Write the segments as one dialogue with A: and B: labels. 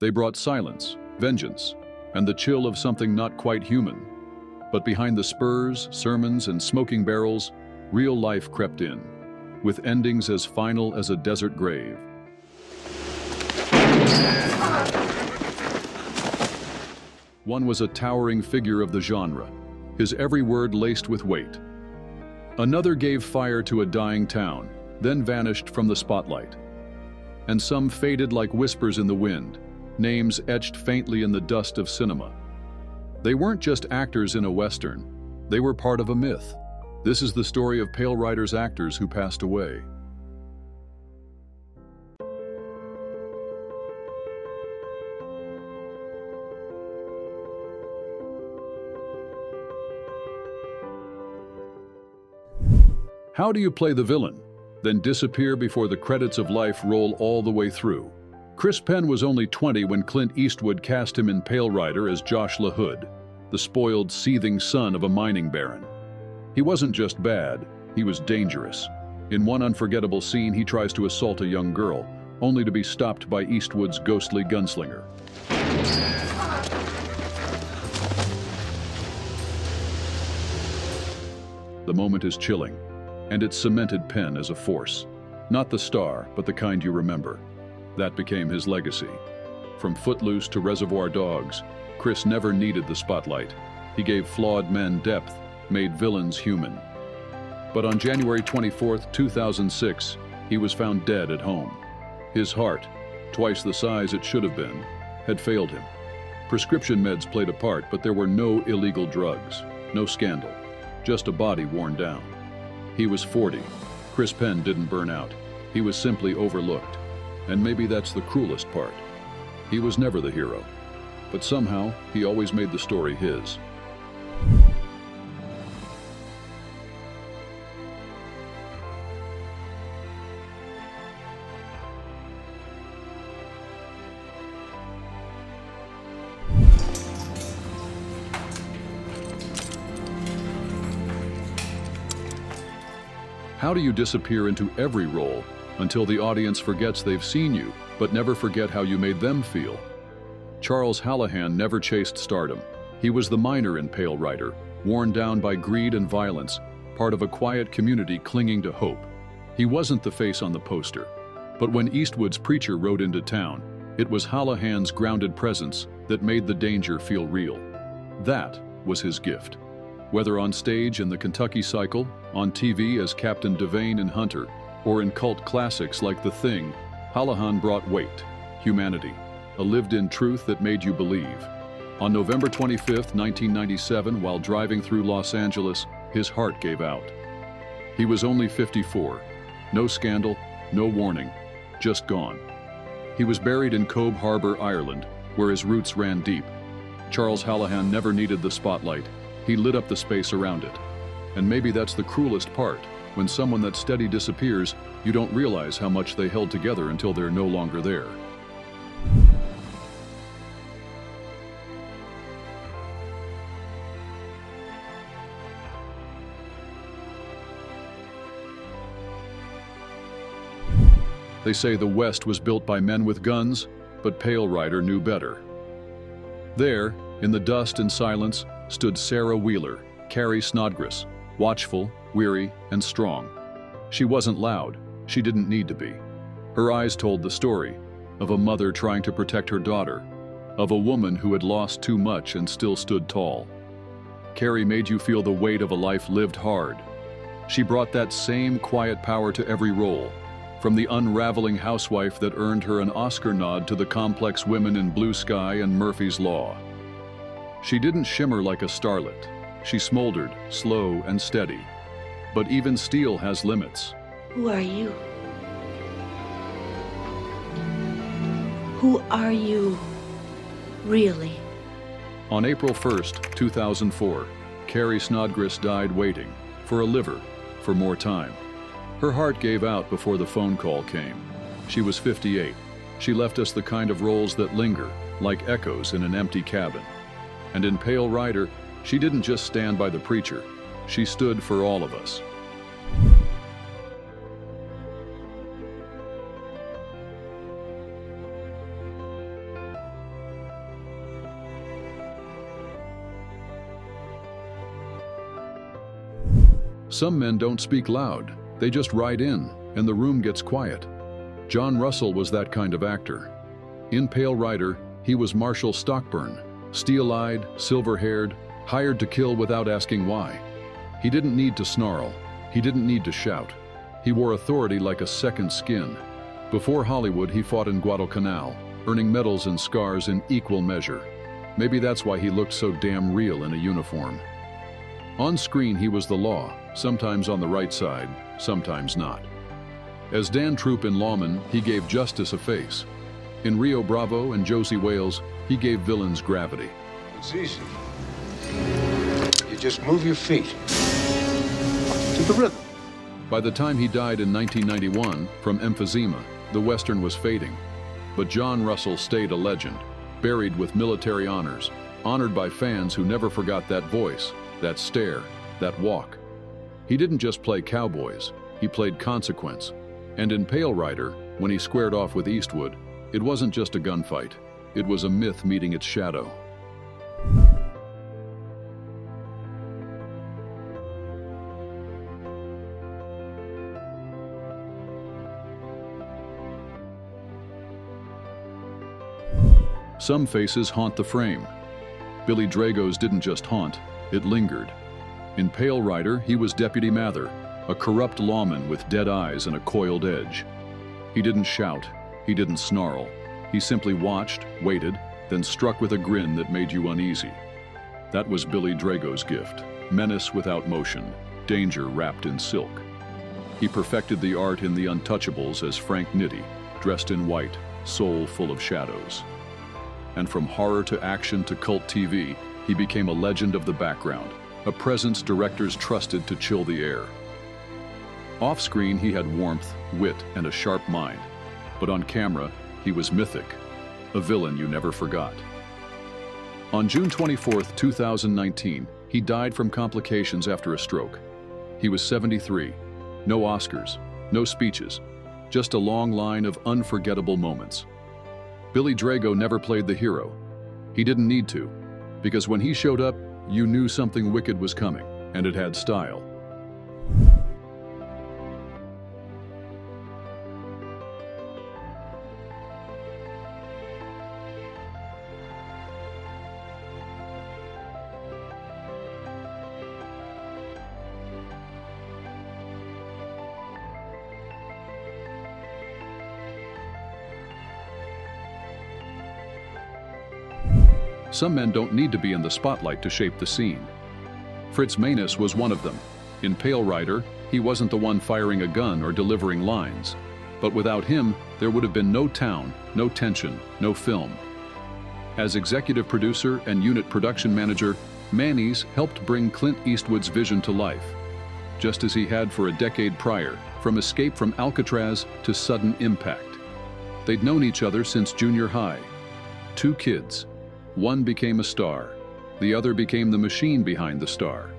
A: They brought silence, vengeance, and the chill of something not quite human. But behind the spurs, sermons, and smoking barrels, real life crept in, with endings as final as a desert grave. One was a towering figure of the genre, his every word laced with weight. Another gave fire to a dying town, then vanished from the spotlight. And some faded like whispers in the wind, names etched faintly in the dust of cinema. They weren't just actors in a Western, they were part of a myth. This is the story of Pale Rider's actors who passed away. How do you play the villain, then disappear before the credits of life roll all the way through? Penn was only 20 when Clint Eastwood cast him in Pale Rider as Josh LaHood, the spoiled, seething son of a mining baron. He wasn't just bad, he was dangerous. In one unforgettable scene, he tries to assault a young girl, only to be stopped by Eastwood's ghostly gunslinger. The moment is chilling, and it cemented Penn as a force. Not the star, but the kind you remember. That became his legacy. From Footloose to Reservoir Dogs, Chris never needed the spotlight. He gave flawed men depth, made villains human. But on January 24, 2006, he was found dead at home. His heart, twice the size it should have been, had failed him. Prescription meds played a part, but there were no illegal drugs, no scandal, just a body worn down. He was 40. Penn didn't burn out. He was simply overlooked. And maybe that's the cruelest part. He was never the hero. But somehow, he always made the story his. How do you disappear into every role until the audience forgets they've seen you, but never forget how you made them feel? Charles Hallahan never chased stardom. He was the miner in Pale Rider, worn down by greed and violence, part of a quiet community clinging to hope. He wasn't the face on the poster, but when Eastwood's preacher rode into town, it was Hallahan's grounded presence that made the danger feel real. That was his gift. Whether on stage in the Kentucky Cycle, on TV as Captain Devane in Hunter, or in cult classics like The Thing, Hallahan brought weight, humanity, a lived-in truth that made you believe. On November 25, 1997, while driving through Los Angeles, his heart gave out. He was only 54. No scandal, no warning, just gone. He was buried in Cobh Harbour, Ireland, where his roots ran deep. Charles Hallahan never needed the spotlight. He lit up the space around it. And maybe that's the cruelest part. When someone that steady disappears, you don't realize how much they held together until they're no longer there. They say the West was built by men with guns, but Pale Rider knew better. There, in the dust and silence, stood Sarah Wheeler, Carrie Snodgrass, watchful, weary, and strong. She wasn't loud. She didn't need to be. Her eyes told the story of a mother trying to protect her daughter, of a woman who had lost too much and still stood tall. Carrie made you feel the weight of a life lived hard. She brought that same quiet power to every role, from the unraveling housewife that earned her an Oscar nod to the complex women in Blue Sky and Murphy's Law. She didn't shimmer like a starlet. She smoldered, slow and steady. But even steel has limits.
B: Who are you? Who are you, really?
A: On April 1st, 2004, Carrie Snodgrass died waiting, for a liver, for more time. Her heart gave out before the phone call came. She was 58. She left us the kind of roles that linger, like echoes in an empty cabin. And in Pale Rider, she didn't just stand by the preacher. She stood for all of us. Some men don't speak loud, they just ride in, and the room gets quiet. John Russell was that kind of actor. In Pale Rider, he was Marshall Stockburn, steel-eyed, silver-haired, hired to kill without asking why. He didn't need to snarl, he didn't need to shout. He wore authority like a second skin. Before Hollywood, he fought in Guadalcanal, earning medals and scars in equal measure. Maybe that's why he looked so damn real in a uniform. On screen, he was the law, sometimes on the right side, sometimes not. As Dan Troop in Lawman, he gave justice a face. In Rio Bravo and Josie Wales, he gave villains gravity.
C: It's easy. You just move your feet to the rhythm.
A: By the time he died in 1991 from emphysema, the Western was fading. But John Russell stayed a legend, buried with military honors, honored by fans who never forgot that voice, that stare, that walk. He didn't just play cowboys, he played consequence. And in Pale Rider, when he squared off with Eastwood, it wasn't just a gunfight, it was a myth meeting its shadow. Some faces haunt the frame. Billy Drago's didn't just haunt, it lingered. In Pale Rider, he was Deputy Mather, a corrupt lawman with dead eyes and a coiled edge. He didn't shout, he didn't snarl. He simply watched, waited, then struck with a grin that made you uneasy. That was Billy Drago's gift, menace without motion, danger wrapped in silk. He perfected the art in The Untouchables as Frank Nitti, dressed in white, soul full of shadows. And from horror to action to cult TV, he became a legend of the background, a presence directors trusted to chill the air. Off-screen, he had warmth, wit, and a sharp mind. But on camera, he was mythic, a villain you never forgot. On June 24, 2019, he died from complications after a stroke. He was 73. No Oscars, no speeches, just a long line of unforgettable moments. Billy Drago never played the hero. He didn't need to, because when he showed up, you knew something wicked was coming, and it had style. Some men don't need to be in the spotlight to shape the scene. Fritz Mayes was one of them. In Pale Rider, he wasn't the one firing a gun or delivering lines. But without him, there would have been no town, no tension, no film. As executive producer and unit production manager, Mayes helped bring Clint Eastwood's vision to life, just as he had for a decade prior, from Escape from Alcatraz to Sudden Impact. They'd known each other since junior high. 2 kids. One became a star. The other became the machine behind the star.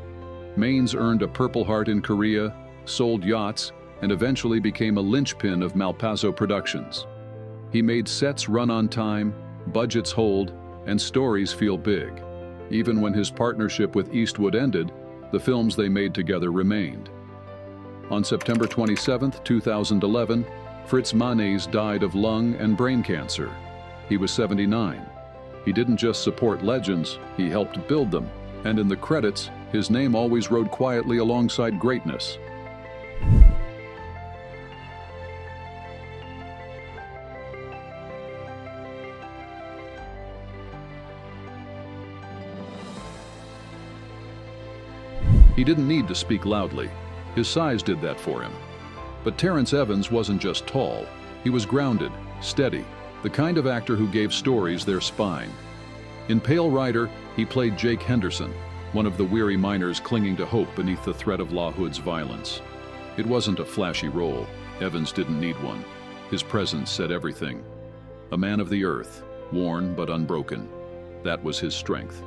A: Mayes earned a Purple Heart in Korea, sold yachts, and eventually became a linchpin of Malpazzo Productions. He made sets run on time, budgets hold, and stories feel big. Even when his partnership with Eastwood ended, the films they made together remained. On September 27, 2011, Fritz Mayes died of lung and brain cancer. He was 79. He didn't just support legends, he helped build them, and in the credits, his name always rode quietly alongside greatness. He didn't need to speak loudly. His size did that for him. But Terrence Evans wasn't just tall. He was grounded, steady, the kind of actor who gave stories their spine. In Pale Rider, he played Jake Henderson, one of the weary miners clinging to hope beneath the threat of La Hood's violence. It wasn't a flashy role. Evans didn't need one. His presence said everything. A man of the earth, worn but unbroken. That was his strength.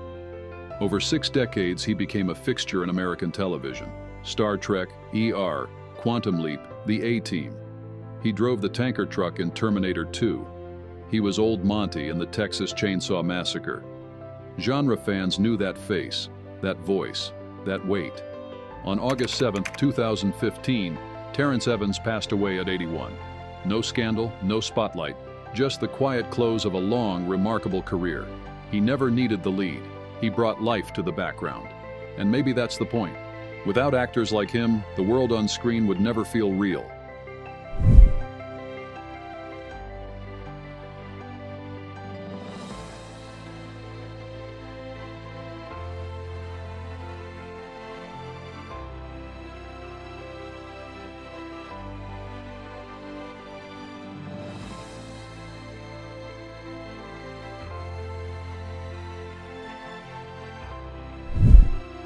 A: Over 6 decades, he became a fixture in American television. Star Trek, ER, Quantum Leap, The A-Team. He drove the tanker truck in Terminator 2. He was Old Monty in the Texas Chainsaw Massacre. Genre fans knew that face, that voice, that weight. On August 7, 2015, Terrence Evans passed away at 81. No scandal, no spotlight, just the quiet close of a long, remarkable career. He never needed the lead. He brought life to the background. And maybe that's the point. Without actors like him, the world on screen would never feel real.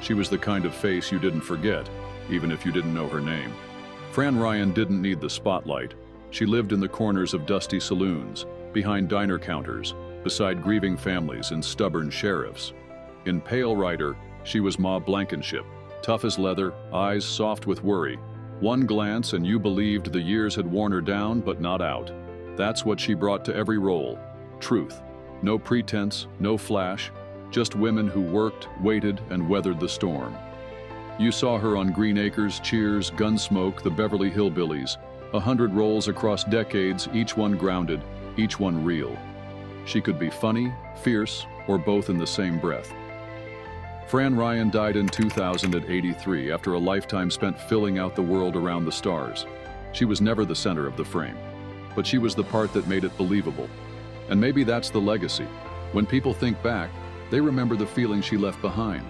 A: She was the kind of face you didn't forget, even if you didn't know her name. Fran Ryan didn't need the spotlight. She lived in the corners of dusty saloons, behind diner counters, beside grieving families and stubborn sheriffs. In Pale Rider, she was Ma Blankenship, tough as leather, eyes soft with worry. One glance and you believed the years had worn her down, but not out. That's what she brought to every role. Truth. No pretense, no flash, just women who worked, waited, and weathered the storm. You saw her on Green Acres, Cheers, Gunsmoke, The Beverly Hillbillies, 100 roles across decades, each one grounded, each one real. She could be funny, fierce, or both in the same breath. Fran Ryan died in 2083 after a lifetime spent filling out the world around the stars. She was never the center of the frame, but she was the part that made it believable. And maybe that's the legacy. When people think back, they remember the feeling she left behind.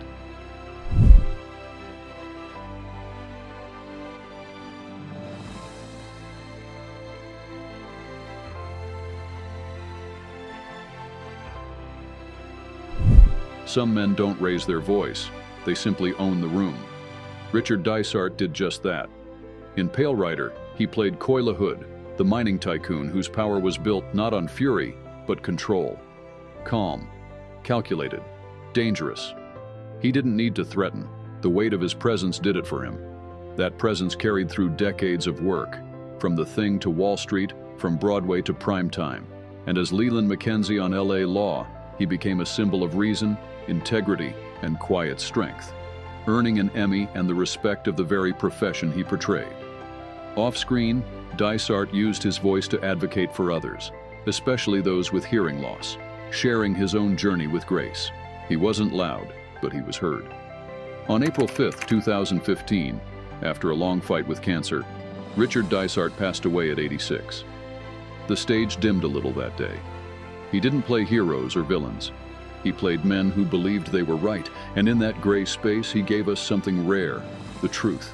A: Some men don't raise their voice, they simply own the room. Richard Dysart did just that. In Pale Rider, he played Coy LaHood, the mining tycoon whose power was built not on fury, but control. Calm, calculated, dangerous. He didn't need to threaten. The weight of his presence did it for him. That presence carried through decades of work, from The Thing to Wall Street, from Broadway to primetime. And as Leland Mackenzie on LA Law, he became a symbol of reason, integrity, and quiet strength, earning an Emmy and the respect of the very profession he portrayed. Off-screen, Dysart used his voice to advocate for others, especially those with hearing loss, sharing his own journey with grace. He wasn't loud, but he was heard. On April 5, 2015, after a long fight with cancer, Richard Dysart passed away at 86. The stage dimmed a little that day. He didn't play heroes or villains. He played men who believed they were right, and in that gray space he gave us something rare, the truth.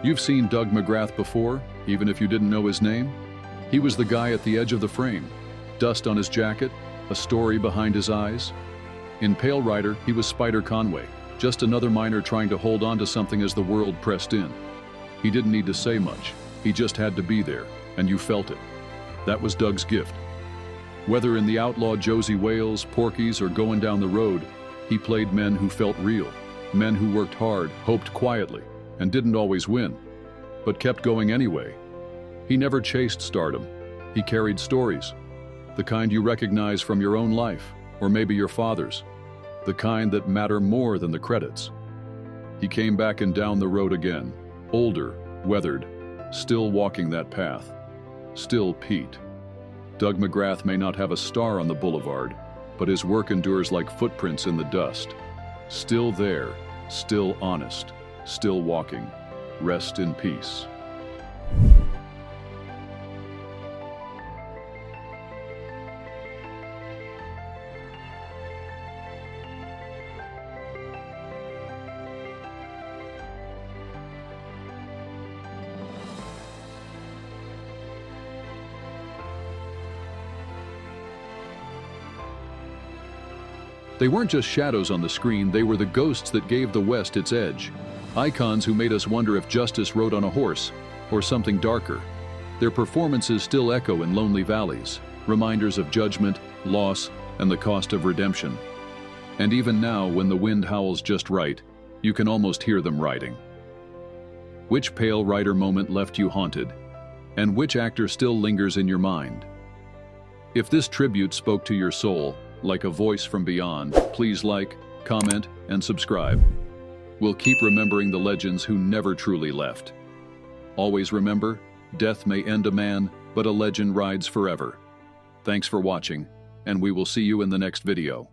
A: You've seen Doug McGrath before, even if you didn't know his name. He was the guy at the edge of the frame, dust on his jacket, a story behind his eyes. In Pale Rider, he was Spider Conway, just another miner trying to hold on to something as the world pressed in. He didn't need to say much, he just had to be there, and you felt it. That was Doug's gift. Whether in The Outlaw Josie Wales, Porky's, or Going Down the Road, he played men who felt real, men who worked hard, hoped quietly, and didn't always win, but kept going anyway. He never chased stardom. He carried stories, the kind you recognize from your own life, or maybe your father's, the kind that matter more than the credits. He came back and down the road again, older, weathered, still walking that path, still Pete. Doug McGrath may not have a star on the boulevard, but his work endures like footprints in the dust. Still there, still honest, still walking. Rest in peace. They weren't just shadows on the screen, they were the ghosts that gave the West its edge. Icons who made us wonder if justice rode on a horse, or something darker. Their performances still echo in lonely valleys, reminders of judgment, loss, and the cost of redemption. And even now, when the wind howls just right, you can almost hear them riding. Which Pale Rider moment left you haunted? And which actor still lingers in your mind? If this tribute spoke to your soul, like a voice from beyond, please like, comment, and subscribe. We'll keep remembering the legends who never truly left. Always remember, death may end a man, but a legend rides forever. Thanks for watching, and we will see you in the next video.